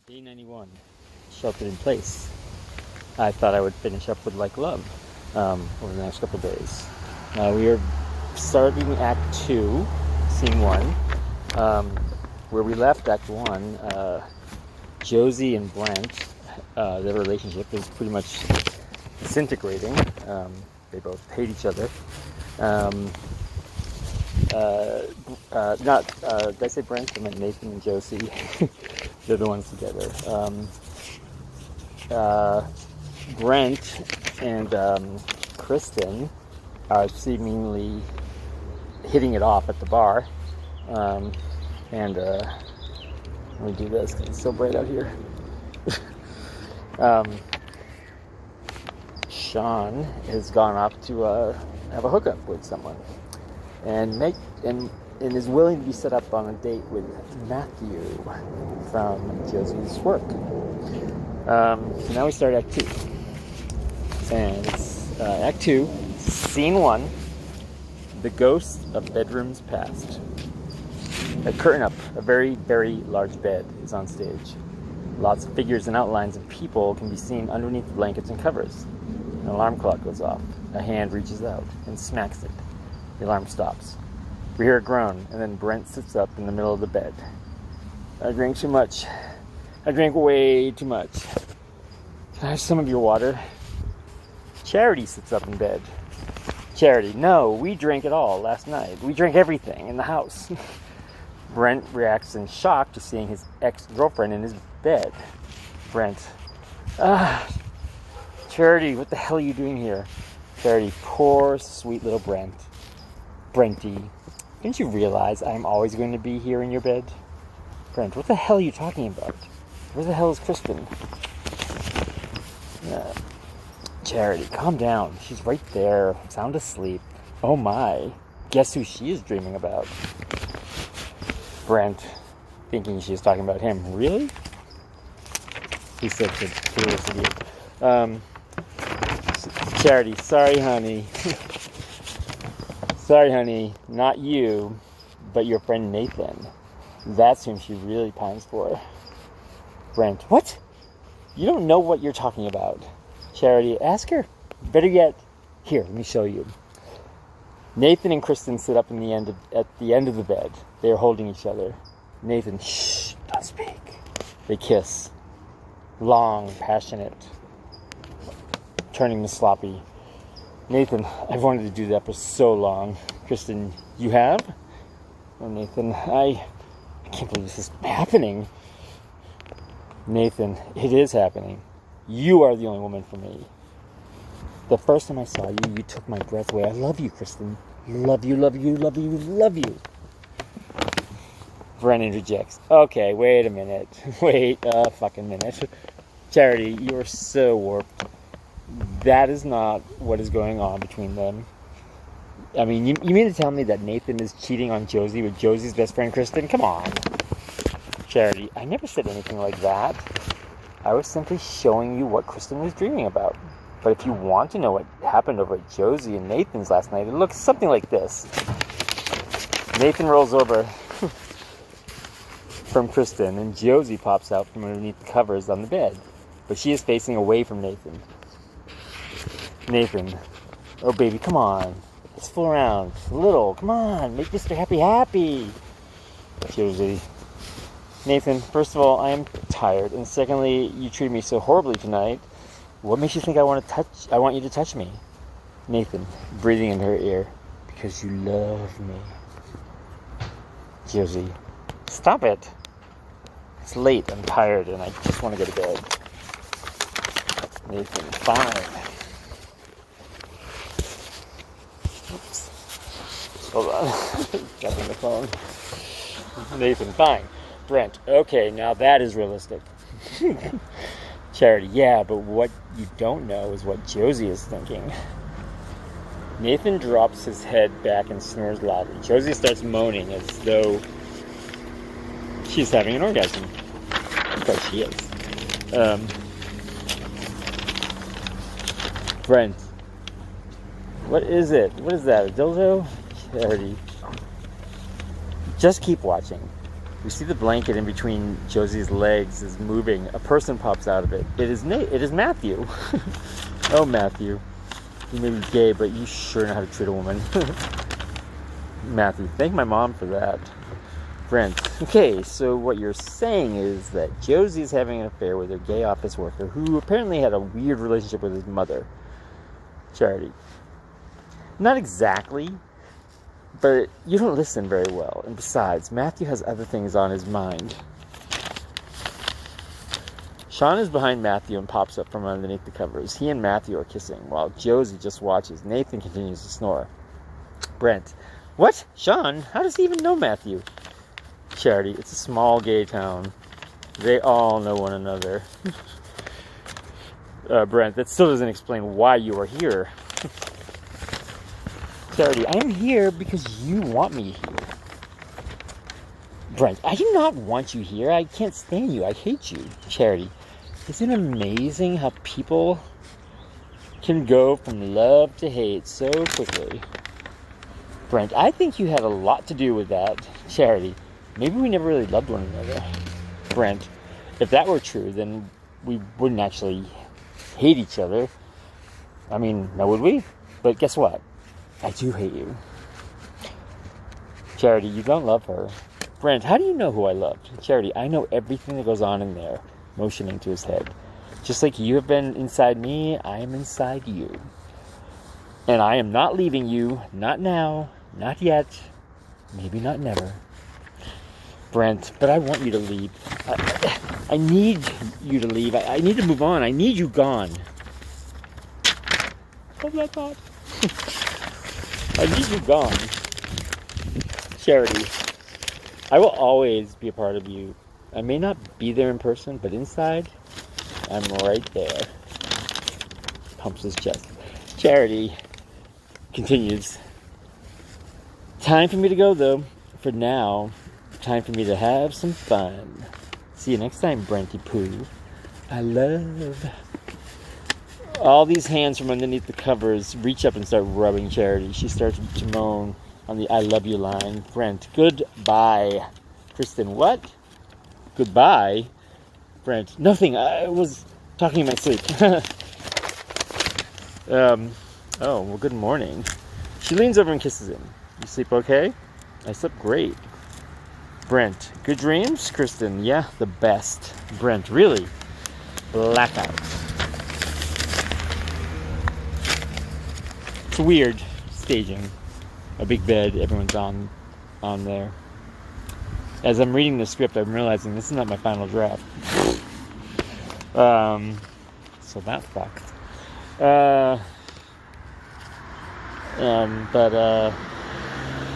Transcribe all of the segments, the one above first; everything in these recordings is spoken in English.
Day 91, sheltered in place. I thought I would finish up with Like Love over the next couple of days. We are starting Act 2, Scene 1. Where we left Act 1, Josie and Brent, their relationship is pretty much disintegrating. They both hate each other. Did I say Brent? I meant Nathan and Josie. They're the ones together. Brent and Kristen are seemingly hitting it off at the bar. Let me do this because it's so bright out here. Sean has gone off to have a hookup with someone, and is willing to be set up on a date with Matthew from Josie's work. So now we start Act 2. And it's Act 2, Scene 1, The Ghost of Bedrooms Past. A curtain up, a very, very large bed is on stage. Lots of figures and outlines of people can be seen underneath the blankets and covers. An alarm clock goes off. A hand reaches out and smacks it. The alarm stops. We hear a groan, and then Brent sits up in the middle of the bed. I drank too much. I drank way too much. Can I have some of your water? Charity sits up in bed. Charity, no, we drank it all last night. We drank everything in the house. Brent reacts in shock to seeing his ex-girlfriend in his bed. Brent, Charity, what the hell are you doing here? Charity, poor, sweet little Brent. Brenty, didn't you realize I'm always going to be here in your bed? Brent, what the hell are you talking about? Where the hell is Kristen? Charity, calm down. She's right there, sound asleep. Oh my, guess who she is dreaming about? Brent, thinking she's talking about him. Really? He's such a clueless idiot. Charity, sorry honey. Sorry honey, not you, but your friend Nathan. That's whom she really pines for. Brent, what? You don't know what you're talking about. Charity, ask her. Better yet, here, let me show you. Nathan and Kristen sit up at the end of the bed. They are holding each other. Nathan, shh, don't speak. They kiss. Long, passionate, turning to sloppy. Nathan, I've wanted to do that for so long. Kristen, you have? Oh, Nathan, I can't believe this is happening. Nathan, it is happening. You are the only woman for me. The first time I saw you, you took my breath away. I love you, Kristen. Love you, love you, love you, love you. Brent interjects. Okay, wait a minute. Wait a fucking minute. Charity, you are so warped. That is not what is going on between them. I mean, you mean to tell me that Nathan is cheating on Josie with Josie's best friend, Kristen? Come on. Charity, I never said anything like that. I was simply showing you what Kristen was dreaming about. But if you want to know what happened over at Josie and Nathan's last night, it looks something like this. Nathan rolls over from Kristen, and Josie pops out from underneath the covers on the bed. But she is facing away from Nathan. Nathan, oh baby, come on. Let's fool around. A little, come on. Make Mr. Happy happy. Josie, Nathan, first of all, I am tired. And secondly, you treated me so horribly tonight. What makes you think I want you to touch me? Nathan, breathing in her ear, because you love me. Josie, stop it. It's late, I'm tired, and I just want to go to bed. Nathan, fine. Oops. Hold on. Dropping the phone. Nathan, fine. Brent, okay, now that is realistic. Charity, yeah, but what you don't know is what Josie is thinking. Nathan drops his head back and snores loudly. Josie starts moaning as though she's having an orgasm. Of course she is. Brent, what is it? What is that, a dildo? Charity, just keep watching. We see the blanket in between Josie's legs is moving. A person pops out of it. It is Matthew. Oh, Matthew. You may be gay, but you sure know how to treat a woman. Matthew, thank my mom for that. Brent, okay, so what you're saying is that Josie's having an affair with a gay office worker who apparently had a weird relationship with his mother. Charity. Not exactly, but you don't listen very well. And besides, Matthew has other things on his mind. Sean is behind Matthew and pops up from underneath the covers. He and Matthew are kissing, while Josie just watches. Nathan continues to snore. Brent, what? Sean? How does he even know Matthew? Charity, it's a small gay town. They all know one another. Brent, that still doesn't explain why you are here. Charity, I am here because you want me here. Brent, I do not want you here. I can't stand you. I hate you. Charity, isn't it amazing how people can go from love to hate so quickly? Brent, I think you had a lot to do with that. Charity, maybe we never really loved one another. Brent, if that were true, then we wouldn't actually hate each other. I mean, now would we? But guess what? I do hate you. Charity, you don't love her. Brent, how do you know who I loved? Charity, I know everything that goes on in there, motioning to his head. Just like you have been inside me, I am inside you. And I am not leaving you, not now, not yet, maybe not never. Brent, but I want you to leave. I need you to leave. I need to move on. I need you gone. Hold that thought. I need you gone. Charity, I will always be a part of you. I may not be there in person, but inside, I'm right there. Pumps his chest. Charity continues. Time for me to go, though. For now, time for me to have some fun. See you next time, Brenty Poo. I love. All these hands from underneath the covers reach up and start rubbing Charity. She starts to moan on the I love you line. Brent, goodbye. Kristen, what? Goodbye? Brent, nothing. I was talking in my sleep. Oh, well, good morning. She leans over and kisses him. You sleep okay? I slept great. Brent, good dreams? Kristen, yeah, the best. Brent, really? Blackout. It's weird staging. A big bed, everyone's on there. As I'm reading the script, I'm realizing this is not my final draft. So that fucked.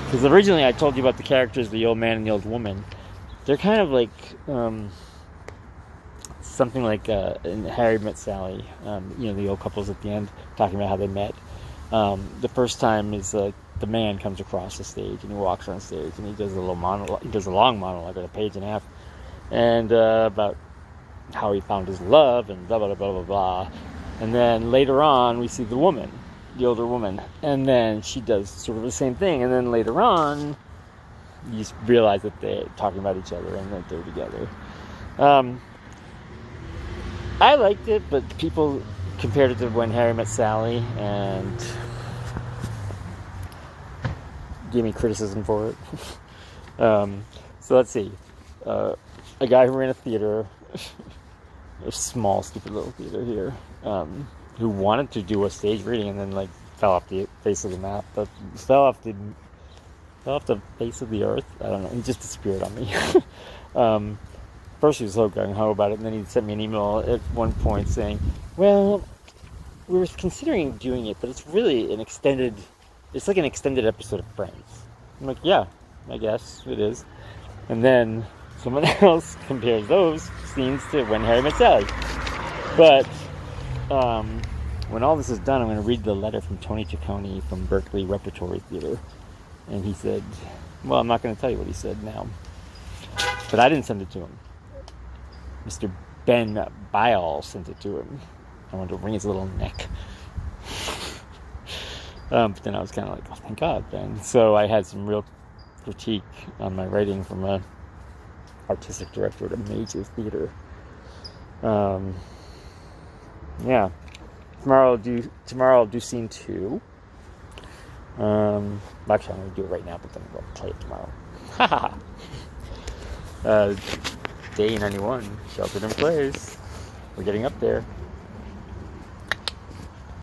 Because originally I told you about the characters, the old man and the old woman. They're kind of like something like in Harry Met Sally. The old couples at the end talking about how they met. The first time is the man comes across the stage and he walks on stage and he does a little monologue. He does a long monologue, like a page and a half, and about how he found his love and blah blah blah blah blah. And then later on, we see the woman, the older woman, and then she does sort of the same thing. And then later on, you realize that they're talking about each other and that they're together. I liked it, but people compared it to When Harry Met Sally and gave me criticism for it. So let's see. A guy who ran a theater, a small, stupid little theater here, who wanted to do a stage reading and then fell off the face of the map, but fell off the face of the earth. I don't know. He just disappeared on me. First he was so gung-ho about it, and then he sent me an email at one point saying, well, we were considering doing it, but it's really it's like an extended episode of Friends. I'm like, yeah, I guess it is. And then someone else compares those scenes to When Harry Met Sally. But when all this is done, I'm going to read the letter from Tony Ciccone from Berkeley Repertory Theater. And he said, well, I'm not going to tell you what he said now. But I didn't send it to him. Mr. Ben Bial sent it to him. I wanted to wring his little neck. But then I was kind of like, oh, thank God, Ben. So I had some real critique on my writing from a artistic director at a major theater. Yeah. Tomorrow I'll do scene 2. Actually, I'm going to do it right now, but then we'll play it tomorrow. Day 91, Sheltered in Place. We're getting up there.